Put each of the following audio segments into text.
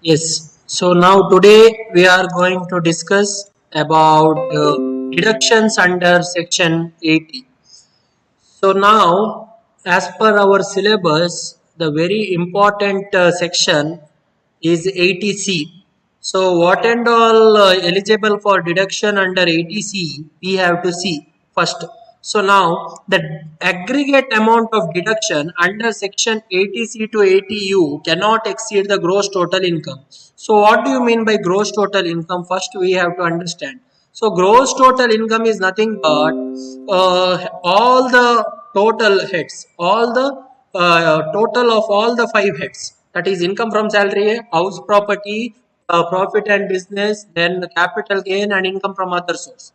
Yes. So now today we are going to discuss about deductions under section 80. So now, as per our syllabus, the very important section is 80C. So what and all eligible for deduction under 80C we have to see first. So now the aggregate amount of deduction under section 80C to 80U cannot exceed the gross total income. So what do you mean by gross total income? First we have to understand. So gross total income is nothing but all the total heads, all the total of all the five heads. That is income from salary, house property, profit and business, then the capital gain and income from other source.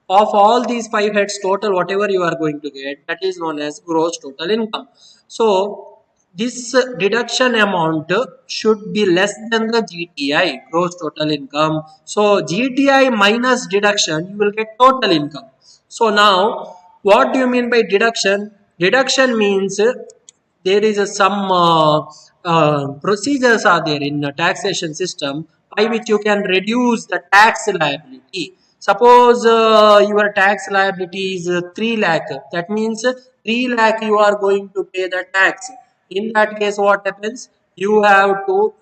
Of all these five heads total, whatever you are going to get, that is known as gross total income. So this deduction amount should be less than the GTI, gross total income. So GTI minus deduction, you will get total income. So now, what do you mean by deduction? Deduction means there is some procedures are there in the taxation system by which you can reduce the tax liability. Suppose your tax liability is 3 lakh. That means 3 lakh you are going to pay the tax. In that case, what happens? You have to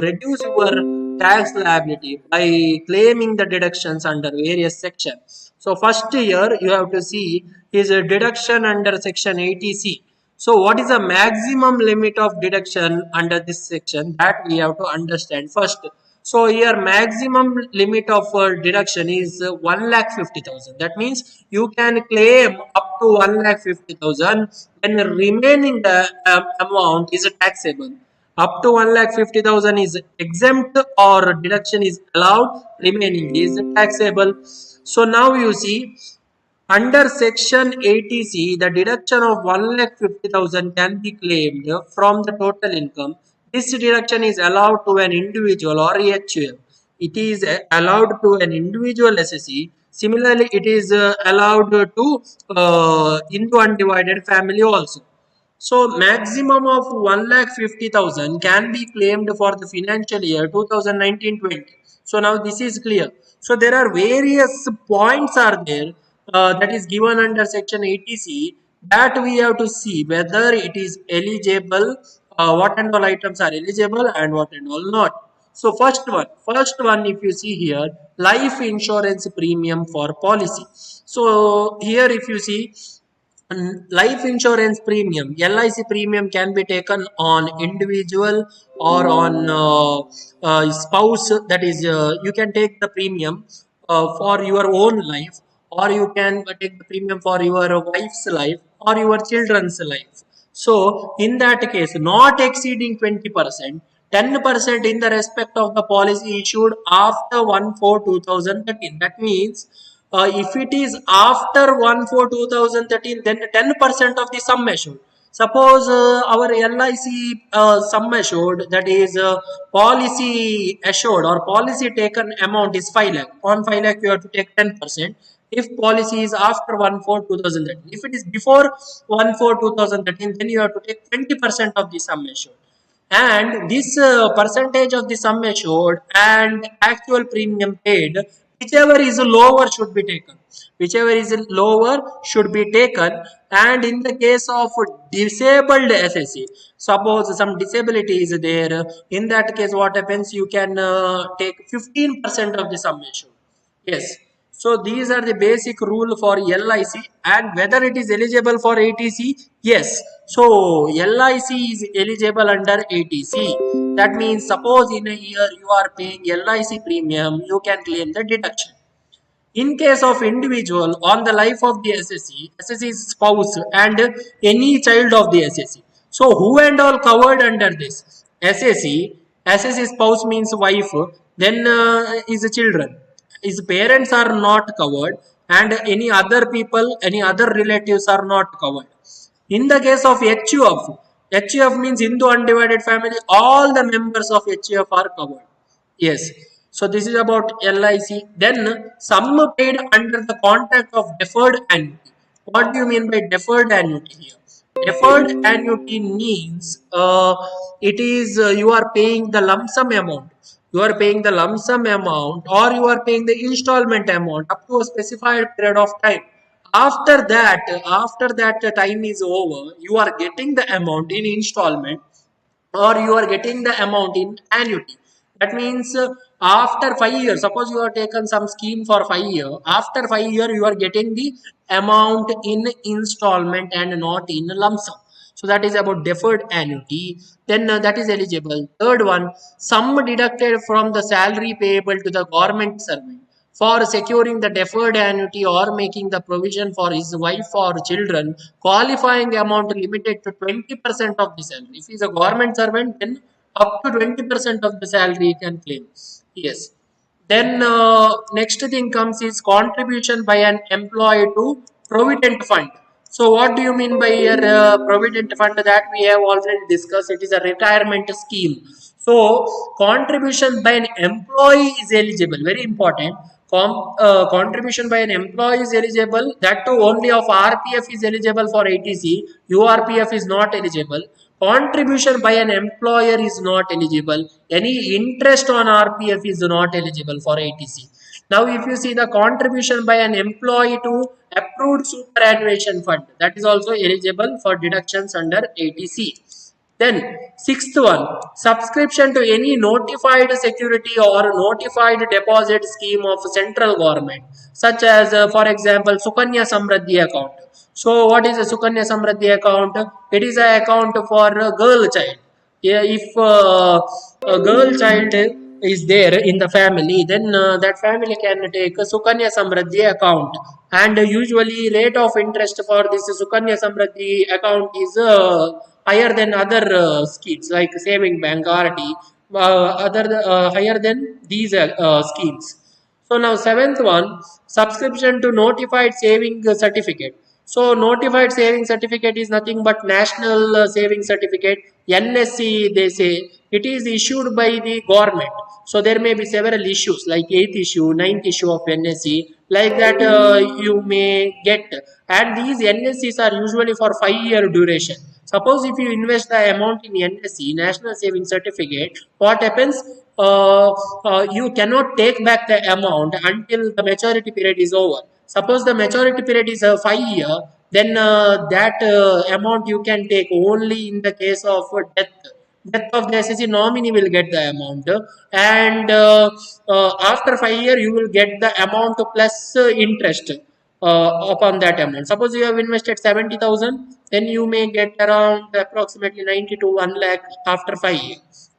reduce your tax liability by claiming the deductions under various sections. So first year you have to see is a deduction under section 80C. So what is the maximum limit of deduction under this section that we have to understand first. So here maximum limit of deduction is 1,50,000. That means you can claim up to 1,50,000 and remaining the amount is taxable. Up to 1,50,000 is exempt or deduction is allowed, remaining is taxable. So now you see under section 80C, the deduction of 1,50,000 can be claimed from the total income. This deduction is allowed to an individual or HUF. It is allowed to an individual SSE. Similarly, it is allowed to into undivided family also. So maximum of 1,50,000 can be claimed for the financial year 2019-20. So now this is clear. So there are various points are there that is given under section 80C that we have to see whether it is eligible, what and all items are eligible and what and all not. So first one if you see here, life insurance premium for policy. So here if you see life insurance premium, LIC premium can be taken on individual or on spouse. That is, you can take the premium for your own life, or you can take the premium for your wife's life or your children's life. So, in that case, not exceeding 20%, 10% in the respect of the policy issued after 1/4/2013. That means if it is after 1/4/2013, then 10% of the sum assured. Suppose our LIC sum assured, that is policy assured or policy taken amount is 5 lakh. On 5 lakh you have to take 10%. If policy is after 1/4/2013, if it is before 1/4/2013, then you have to take 20% of the sum assured. And this percentage of the sum assured and actual premium paid, whichever is lower should be taken. Whichever is lower should be taken. And in the case of disabled SSE, suppose some disability is there, in that case what happens, you can take 15% of the sum assured. Yes. So these are the basic rule for LIC, and whether it is eligible for ATC. Yes. So LIC is eligible under ATC. That means suppose in a year you are paying LIC premium, you can claim the deduction. In case of individual, on the life of the SSE, SSE spouse and any child of the SSE. So who and all covered under this? SSE, SSE spouse means wife, then is children. His parents are not covered and any other people, any other relatives are not covered. In the case of HUF, HUF means Hindu undivided family, all the members of HUF are covered. Yes. So this is about LIC. Then sum paid under the contract of deferred annuity. What do you mean by deferred annuity here? Deferred annuity means it is you are paying the lump sum amount. You are paying the lump sum amount, or you are paying the installment amount up to a specified period of time. After that time is over, you are getting the amount in installment, or you are getting the amount in annuity. That means after 5 years, suppose you have taken some scheme for 5 years, after 5 years you are getting the amount in installment and not in lump sum. So that is about deferred annuity. Then that is eligible. Third one, sum deducted from the salary payable to the government servant for securing the deferred annuity or making the provision for his wife or children, qualifying amount limited to 20% of the salary. If he is a government servant, then up to 20% of the salary he can claim. Yes. Then next thing comes is contribution by an employee to provident fund. So what do you mean by a provident fund? That we have already discussed. It is a retirement scheme. So contribution by an employee is eligible. Very important. Contribution by an employee is eligible. That too only of RPF is eligible for ATC. URPF is not eligible. Contribution by an employer is not eligible. Any interest on RPF is not eligible for ATC. Now, if you see the contribution by an employee to approved superannuation fund, that is also eligible for deductions under ATC. Then, sixth one, subscription to any notified security or notified deposit scheme of central government, such as, for example, Sukanya Samriddhi account. So, what is a Sukanya Samriddhi account? It is an account for a girl child. Yeah, if a girl child is there in the family, then that family can take a Sukanya Samriddhi account, and usually rate of interest for this Sukanya Samriddhi account is higher than other schemes like saving bank RT, other higher than these schemes. So now seventh one, subscription to notified saving certificate. So notified saving certificate is nothing but national saving certificate. NSC, they say it is issued by the government. So there may be several issues like 8th issue, 9th issue of NSC, like that you may get. And these NSCs are usually for 5 year duration. Suppose if you invest the amount in NSC, National Saving Certificate, what happens? You cannot take back the amount until the maturity period is over. Suppose the maturity period is 5 year, then that amount you can take only in the case of death. Death of the SSC nominee will get the amount, and after 5 years you will get the amount plus interest upon that amount. Suppose you have invested 70,000, then you may get around approximately 90 to 1 lakh after 5 years.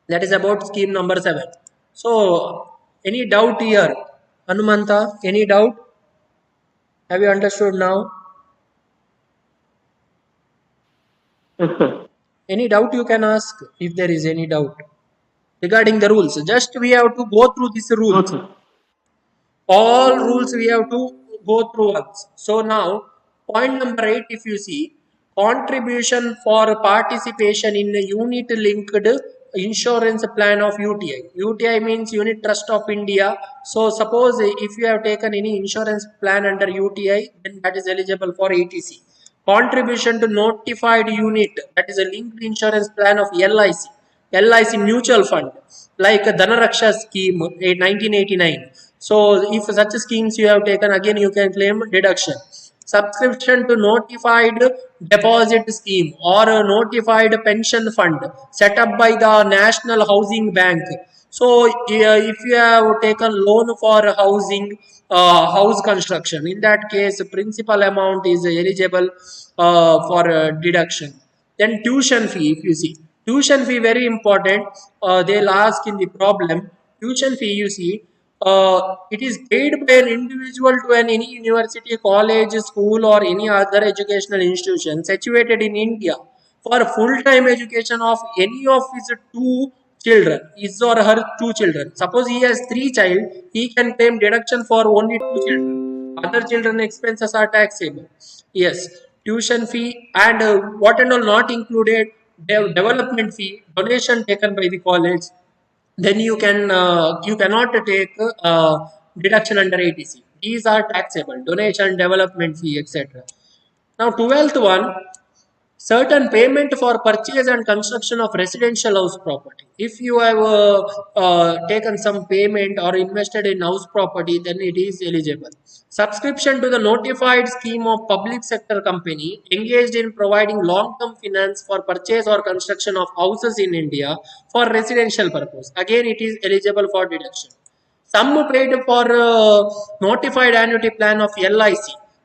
That is about scheme number 7. So, any doubt here? Hanumanta, any doubt? Have you understood now? Yes, sir. Any doubt you can ask if there is any doubt regarding the rules. Just we have to go through these No, rules. sir. All rules we have to go through once. So now, point number 8, if you see, contribution for participation in a unit linked insurance plan of UTI. UTI means Unit Trust of India. So suppose if you have taken any insurance plan under UTI, then that is eligible for ATC. Contribution to notified unit, that is a linked insurance plan of LIC. LIC mutual fund, like a Dhanaraksha scheme in 1989. So if such schemes you have taken, again you can claim deduction. Subscription to notified deposit scheme or a notified pension fund set up by the National Housing Bank. So if you have taken loan for housing, house construction, in that case principal amount is eligible for deduction. Then tuition fee, if you see, tuition fee very important. They'll ask in the problem. Tuition fee, you see, it is paid by an individual to any university, college, school, or any other educational institution situated in India for full-time education of any of his two children, his or her two children. Suppose he has three child, he can claim deduction for only two children. Other children expenses are taxable. Yes, tuition fee and what and all not included, development fee, donation taken by the college, then you cannot take deduction under ATC. These are taxable: donation, development fee, etc. Now 12th one, certain payment for purchase and construction of residential house property. If you have taken some payment or invested in house property, then it is eligible. Subscription to the notified scheme of public sector company engaged in providing long-term finance for purchase or construction of houses in India for residential purpose. Again, it is eligible for deduction. Some paid for notified annuity plan of LIC.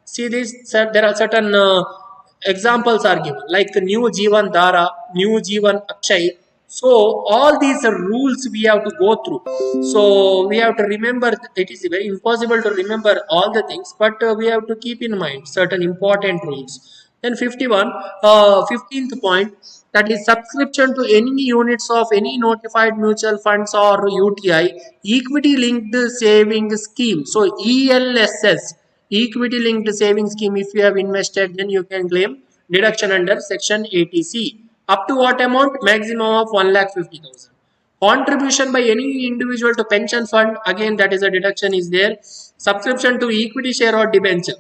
See this, there are certain examples are given like New Jeevan Dara, New Jeevan Akshay. So all these rules we have to go through. So we have to remember. It is very impossible to remember all the things, but we have to keep in mind certain important rules. Then 15th point, that is subscription to any units of any notified mutual funds or UTI equity linked saving scheme. So ELSS, equity linked saving scheme, if you have invested, then you can claim deduction under section 80C. Up to what amount? Maximum of 1,50,000. Contribution by any individual to pension fund, again that is a deduction is there. Subscription to equity share or debenture,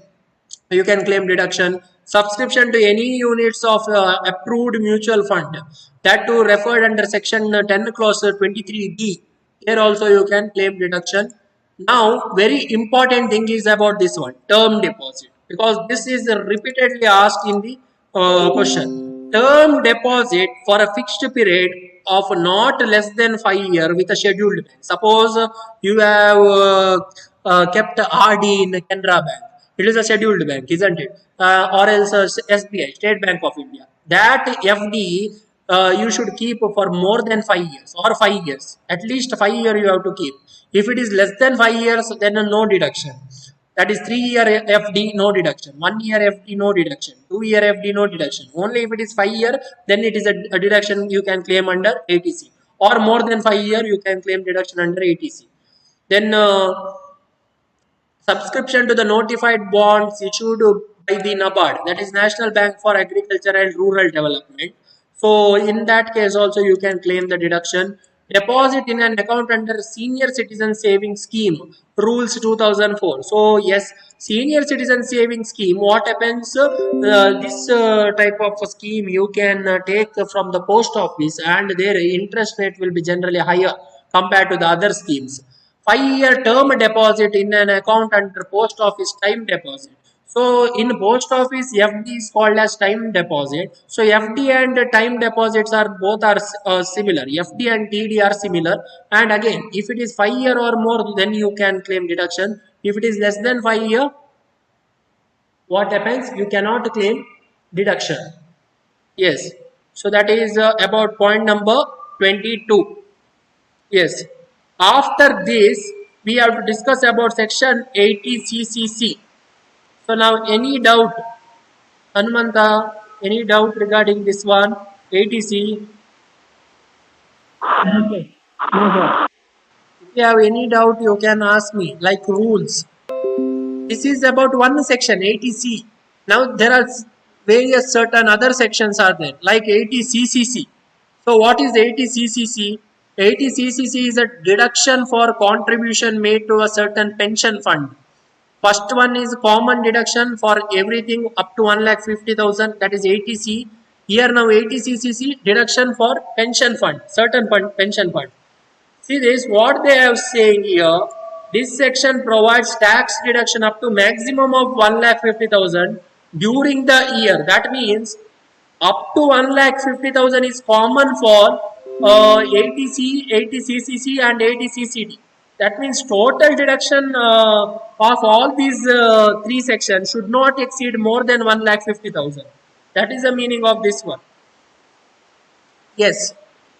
you can claim deduction. Subscription to any units of approved mutual fund, that too referred under section 10 clause 23D, here also you can claim deduction. Now very important thing is about this one, term deposit, because this is repeatedly asked in the question. Term deposit for a fixed period of not less than 5 years with a scheduled bank. Suppose you have kept RD in Canara Bank. It is a scheduled bank, isn't it? Or else SBI, State Bank of India. That FD you should keep for more than 5 years or 5 years. At least 5 years you have to keep. If it is less than 5 years, then no deduction. That is 3 year FD, no deduction. 1 year FD, no deduction. 2 year FD, no deduction. Only if it is 5 year, then it is a deduction you can claim under ATC. Or more than 5 years, you can claim deduction under ATC. Then subscription to the notified bonds issued by the NABARD, that is National Bank for Agriculture and Rural Development. So in that case also you can claim the deduction. Deposit in an account under Senior Citizen Savings Scheme rules 2004. So yes, Senior Citizen Savings Scheme, what happens, this type of scheme you can take from the post office, and their interest rate will be generally higher compared to the other schemes. 5 year term deposit in an account under post office time deposit. So in post office, FD is called as time deposit. So FD and time deposits are both are similar. FD and TD are similar. And again, if it is 5 year or more, then you can claim deduction. If it is less than 5 year, what happens? You cannot claim deduction. Yes. So that is about point number 22. Yes. After this, we have to discuss about section 80 CCC. So now any doubt, Hanumanta, any doubt regarding this one, 80C? No, sir. No, sir. If you have any doubt, you can ask me, like rules. This is about one section, 80C. Now there are various certain other sections are there, like 80 CCC. So what is 80 CCC? 80 CCC is a deduction for contribution made to a certain pension fund. First one is common deduction for everything up to 1,50,000, that is 80C. Here now 80 CCC deduction for pension fund, certain fund, pension fund. See this, what they have saying here, this section provides tax deduction up to maximum of 1,50,000 during the year. That means up to 1,50,000 is common for 80C, 80 CCC and 80 CCD. That means total deduction of all these three sections should not exceed more than 1,50,000. That is the meaning of this one. Yes.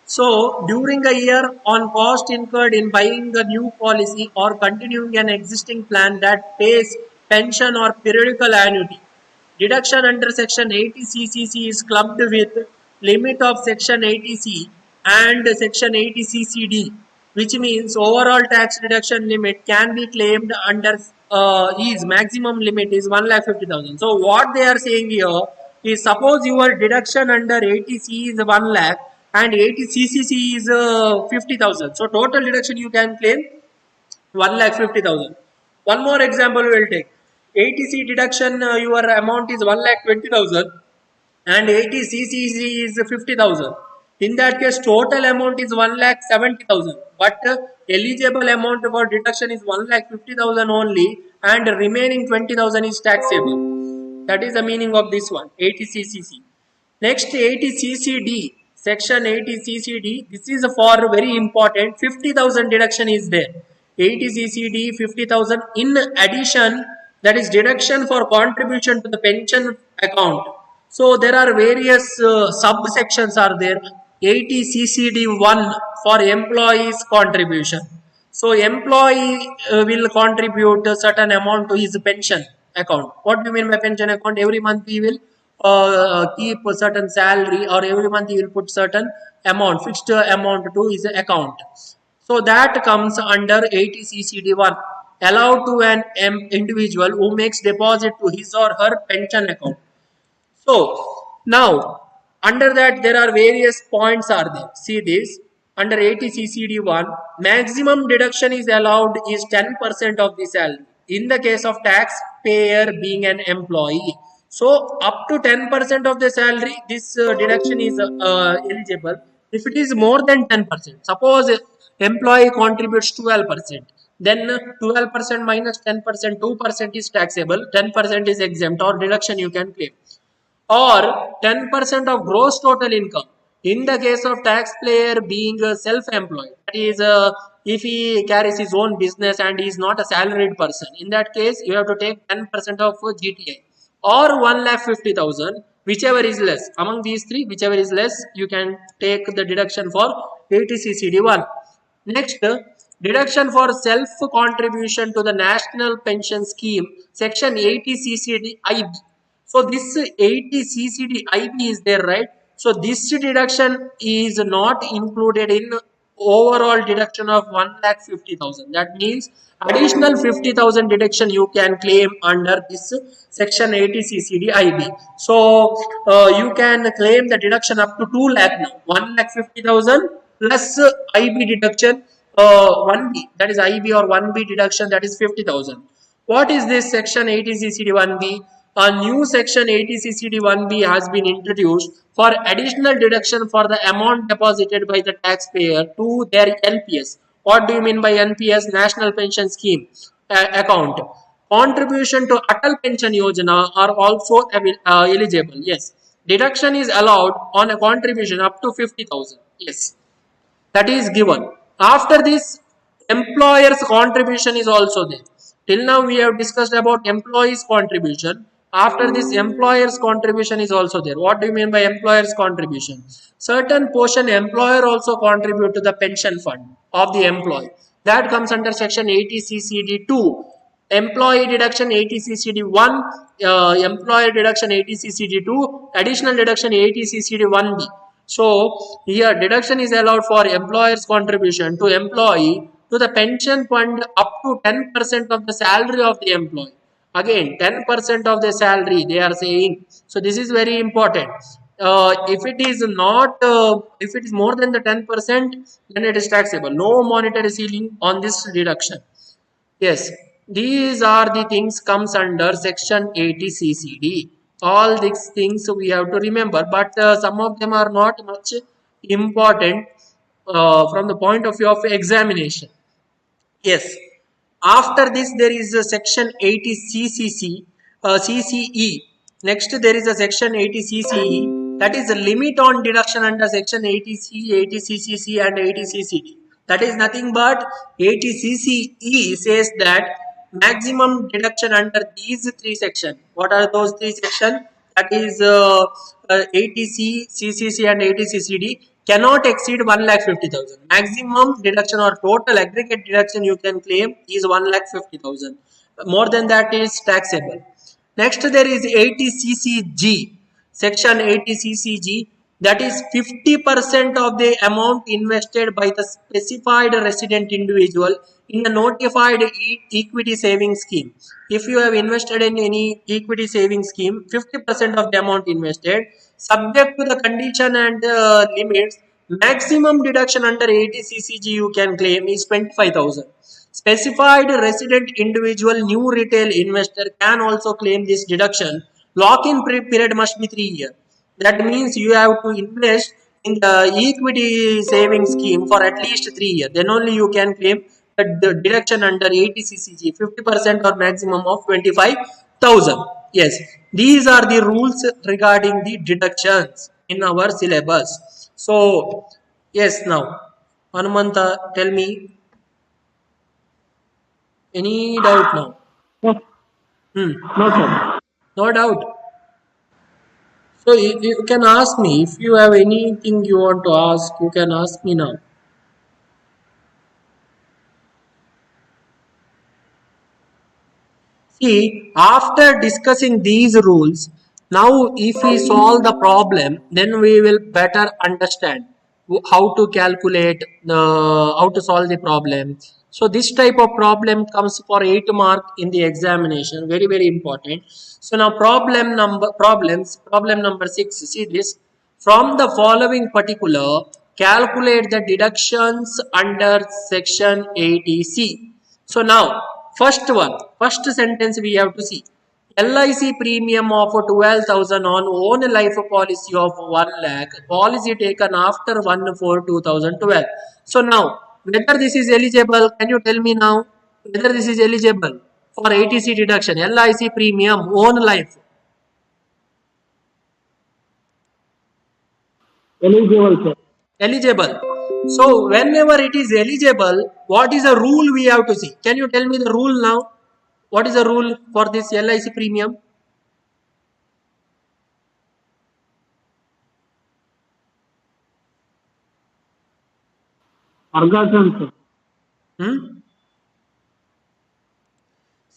So during a year, on cost incurred in buying a new policy or continuing an existing plan that pays pension or periodical annuity, deduction under section 80 CCC is clubbed with limit of section 80C and section 80 CCD, which means overall tax deduction limit can be claimed under is maximum limit is 1,50,000. So what they are saying here is, suppose your deduction under 80C is 1 lakh and 80 CCC is 50,000. So total deduction you can claim 1,50,000. One more example we will take. 80C deduction, your amount is 1,20,000. and 80 CCC is 50,000. In that case, total amount is 1,70,000. But eligible amount for deduction is 1,50,000 only, and remaining 20,000 is taxable. That is the meaning of this one, 80 CCC. Next, 80 CCD, section 80 CCD. This is for very important. 50,000 deduction is there. 80 CCD 50,000. In addition, that is deduction for contribution to the pension account. So there are various subsections are there. 80 CCD 1 for employees contribution. So employee will contribute a certain amount to his pension account. What do you mean by pension account? Every month he will keep a certain salary, or every month he will put certain amount, fixed amount to his account. So that comes under 80 CCD1, allowed to an individual who makes deposit to his or her pension account. So now under that there are various points are there. See this, under 80 CCD1, maximum deduction is allowed is 10% of the salary in the case of taxpayer being an employee. So up to 10% of the salary, this deduction is eligible. If it is more than 10%, suppose employee contributes 12%, then 12% minus 10%, 2% is taxable, 10% is exempt or deduction you can claim, or 10% of gross total income in the case of taxpayer being self-employed. That is, if he carries his own business and he is not a salaried person, in that case you have to take 10% of GTI, or 1,50,000, whichever is less. Among these three, whichever is less, you can take the deduction for 80 CCD1. Next, deduction for self contribution to the National Pension Scheme, section 80 CCD IB. So this 80 CCD IB is there, right? So this deduction is not included in overall deduction of 1,50,000. That means additional 50,000 deduction you can claim under this section 80 CCD IB. So you can claim the deduction up to 2 lakh now. 1,50,000 plus IB deduction 1B, that is IB or 1B deduction, that is 50,000. What is this section 80 CCD 1B? A new section 80 CCD 1B has been introduced for additional deduction for the amount deposited by the taxpayer to their NPS. What do you mean by NPS? National Pension Scheme account. Contribution to Atal Pension Yojana are also eligible. Yes. Deduction is allowed on a contribution up to 50,000. Yes, that is given. After this, employer's contribution is also there. Till now we have discussed about employees contribution. After this, employer's contribution is also there. What do you mean by employer's contribution? Certain portion employer also contribute to the pension fund of the employee. That comes under section 80 CCD2. Employee deduction 80 CCD1, employer deduction 80 CCD2, additional deduction 80 CCD1B. So here deduction is allowed for employer's contribution to employee to the pension fund up to 10% of the salary of the employee. Again, 10% of the salary they are saying. So this is very important. If it is not, if it is more than the 10%, then it is taxable. No monetary ceiling on this deduction. Yes, these are the things comes under section 80 CCD. All these things we have to remember, but some of them are not much important from the point of view of examination. Yes. After this, there is a section 80 CCC, CCE. Next, there is a section 80 CCE. That is a limit on deduction under section 80C, 80 CCC, and 80 CCD. That is nothing but 80 CCE says that maximum deduction under these three sections. What are those three sections? That is 80C, CCC, and 80 CCD cannot exceed 1,50,000. Maximum deduction or total aggregate deduction you can claim is 1,50,000. More than that is taxable. Next, there is 80 CCG, section 80 CCG, that is 50% of the amount invested by the specified resident individual in a notified equity saving scheme. If you have invested in any equity saving scheme, 50% of the amount invested, subject to the condition and limits, maximum deduction under 80 CCG you can claim is 25,000. Specified resident individual new retail investor can also claim this deduction. Lock-in period must be 3 years. That means you have to invest in the equity saving scheme for at least 3 years. Then only you can claim the deduction under 80 CCG 50% or maximum of 25,000. Yes, these are the rules regarding the deductions in our syllabus. So, yes, now, Hanumanta, tell me any doubt now? Yes. Hmm. No, sir. No doubt. So you can ask me if you have anything you want to ask. You can ask me now. See, after discussing these rules, now if we solve the problem, then we will better understand how to calculate the how to solve the problem. So this type of problem comes for 8 mark in the examination. Very very important. So now problem number 6. See this, from the following particular, calculate the deductions under section 80C. So now, first sentence we have to see. LIC premium of 12,000 on own life policy of 1 lakh, policy taken after 1/4/2012. So now, whether this is eligible, can you tell me now? Whether this is eligible for 80C deduction, LIC premium, own life, Eligible, sir. eligible. So whenever it is eligible, what is the rule we have to see? Can you tell me the rule now? What is the rule for this LIC premium? Forgotten, sir. Hmm?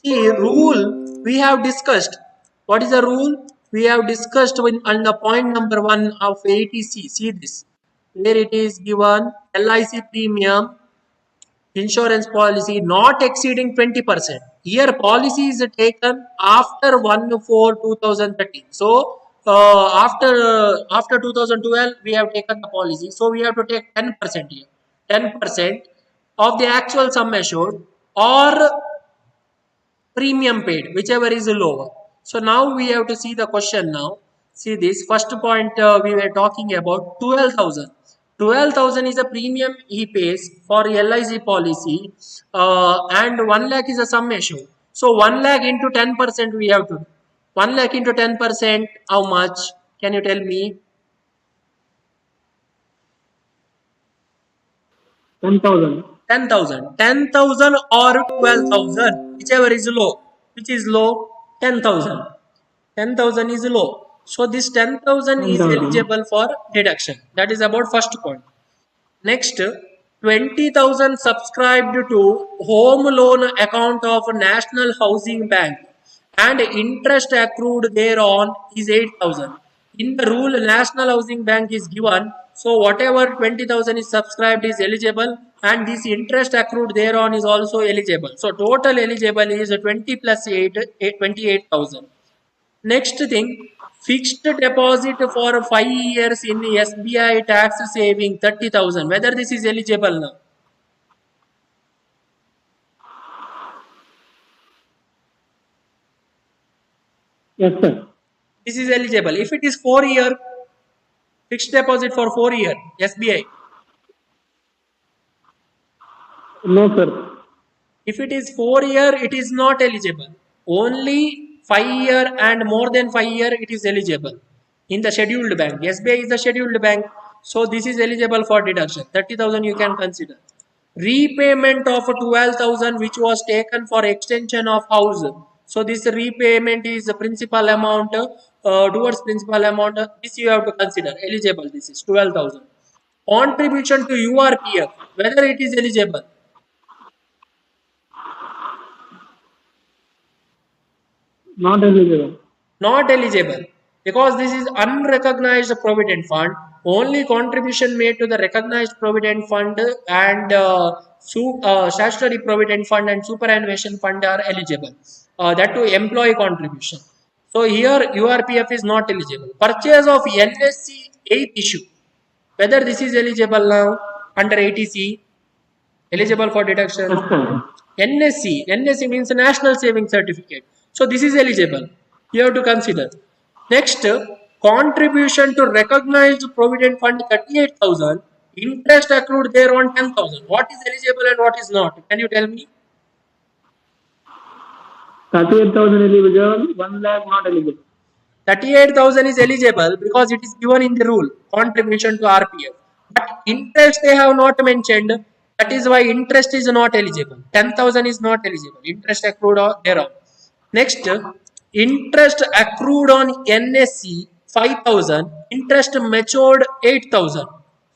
See, rule we have discussed. What is the rule? We have discussed on the point number 1 of 80C. See this. Where it is given LIC premium insurance policy not exceeding 20%. Here policy is taken after 1/4/2013. So after 2012 we have taken the policy. So we have to take 10% here. 10% of the actual sum assured or premium paid, whichever is lower. So now we have to see the question now. See this first point we were talking about 12,000. 12,000 is a premium he pays for LIC policy and 1 lakh is a sum assured. So 1 lakh into 10% we have to do. 1 lakh into 10%, how much? Can you tell me? 10,000. 10,000. 10,000 or 12,000, whichever is low. Which is low? 10,000. 10,000 is low. So this 10,000 is 10,000. eligible for deduction. That is about first point. Next, 20,000 subscribed to home loan account of National Housing Bank and interest accrued thereon is 8,000. In the rule, National Housing Bank is given. So whatever 20,000 is subscribed is eligible and this interest accrued thereon is also eligible. So total eligible is 20 plus 8, 28,000. Next thing, fixed deposit for 5 years in SBI tax saving 30,000. Whether this is eligible now? Yes, sir. This is eligible. If it is 4 year, fixed deposit for 4 year, SBI. No, sir. If it is 4 year, it is not eligible. Only 5 year and more than 5 year, it is eligible. In the scheduled bank, SBI is the scheduled bank. So this is eligible for deduction. 30,000 you can consider. Repayment of 12,000 which was taken for extension of house. So this repayment is the principal amount towards principal amount. This you have to consider eligible. This is 12,000. Contribution to URPF, whether it is eligible. Not eligible. Not eligible because this is unrecognized provident fund. Only contribution made to the recognized provident fund and statutory provident fund and superannuation fund are eligible. That to employee contribution. So here URPF is not eligible. Purchase of NSC 8th issue, whether this is eligible now under 80C, eligible for deduction. Yes, sir. NSC means National Saving Certificate. So this is eligible. You have to consider. Next, contribution to recognized provident fund 38,000, interest accrued there on 10,000. What is eligible and what is not? Can you tell me? 38,000 eligible, 1 lakh not eligible. 38,000 is eligible because it is given in the rule, contribution to RPF. But interest they have not mentioned. That is why interest is not eligible. 10,000 is not eligible. Interest accrued thereon. Next, interest accrued on NSC 5,000. Interest matured 8,000.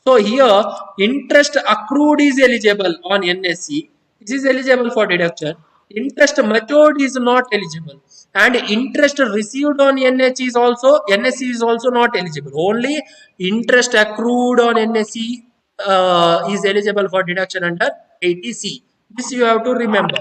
So here, interest accrued is eligible on NSC. This is eligible for deduction. Interest matured is not eligible, and interest received on NSC is also not eligible. Only interest accrued on NSC is eligible for deduction under 80C. This you have to remember.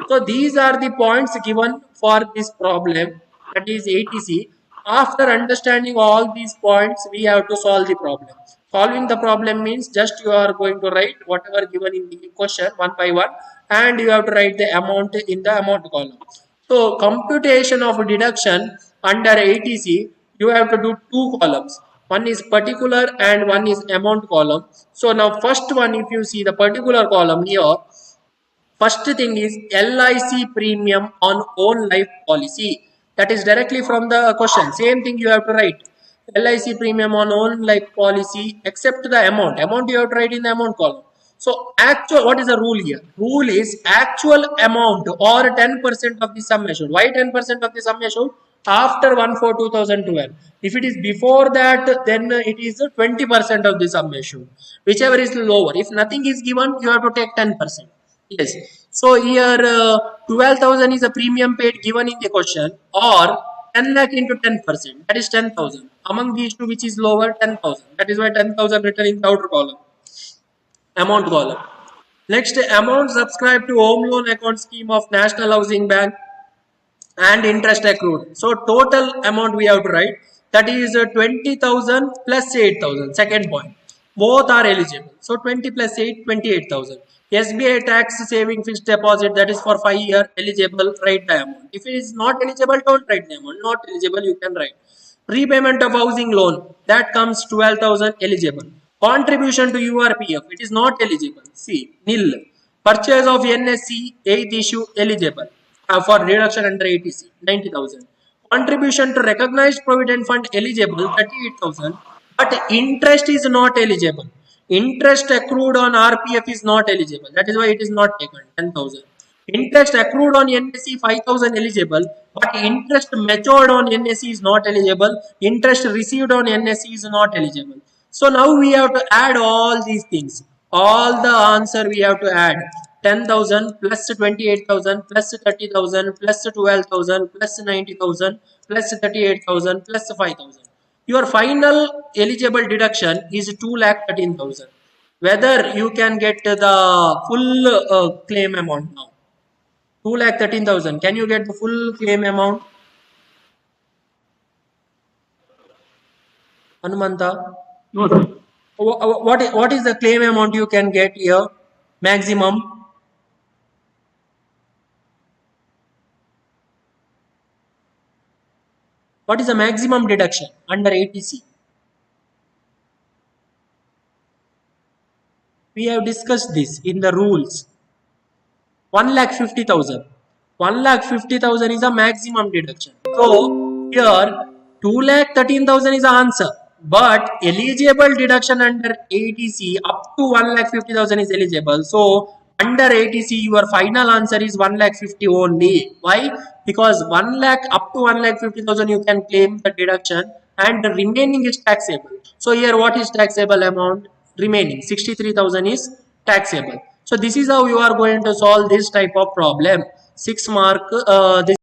So these are the points given for this problem, that is 80C. After understanding all these points, we have to solve the problem. Solving the problem means just you are going to write whatever given in the question one by one, and you have to write the amount in the amount column. So computation of deduction under 80C, you have to do two columns. One is particular and one is amount column. So now first one, if you see the particular column here, first thing is LIC premium on own life policy. That is directly from the question. Same thing you have to write. LIC premium on own life policy except the amount. Amount you have to write in the amount column. So actual, what is the rule here? Rule is actual amount or 10% of the sum assured. Why 10% of the sum assured? After 1/4/2012. If it is before that, then it is 20% of the sum assured. Whichever is lower. If nothing is given, you have to take 10%. Yes. So here 12,000 is a premium paid given in the question, or 10 lakh into 10%. That is 10,000. Among these two, which is lower? 10,000. That is why 10,000 written in the outer column. Amount column. Next, amount subscribed to home loan account scheme of National Housing Bank and interest accrued. So total amount we have to write, that is 20,000 plus 8,000. Second point. Both are eligible. So 20 plus 8, 28,000. SBI tax saving fixed deposit, that is for 5 year, eligible, write the amount. If it is not eligible, don't write the amount. Not eligible, you can write. Repayment of housing loan, that comes 12,000, eligible. Contribution to URPF, it is not eligible. See, nil. Purchase of NSC, 8th issue, eligible. For reduction under 80C, 90,000. Contribution to recognized provident fund, eligible, 38,000. But interest is not eligible. Interest accrued on RPF is not eligible. That is why it is not taken, 10,000. Interest accrued on NSC 5,000 eligible, but interest matured on NSC is not eligible. Interest received on NSC is not eligible. So now we have to add all these things. All the answer we have to add. 10,000 plus 28,000 plus 30,000 plus 12,000 plus 90,000 plus 38,000 plus 5,000. Your final eligible deduction is 2,13,000. Whether you can get the full claim amount now. 2,13,000. Can you get the full claim amount? Hanumanta? No, sir. What is the claim amount you can get here? Maximum? What is the maximum deduction under 80C? We have discussed this in the rules. 1,50,000. 1,50,000 is a maximum deduction. So here 2,13,000 is the answer. But eligible deduction under 80C up to 1,50,000 is eligible. So under 80C your final answer is 1,50,000 only. Why? Because 1 lakh up to 1,50,000 you can claim the deduction, and the remaining is taxable. So here what is taxable amount? Remaining 63,000 is taxable. So this is how you are going to solve this type of problem. 6 mark. This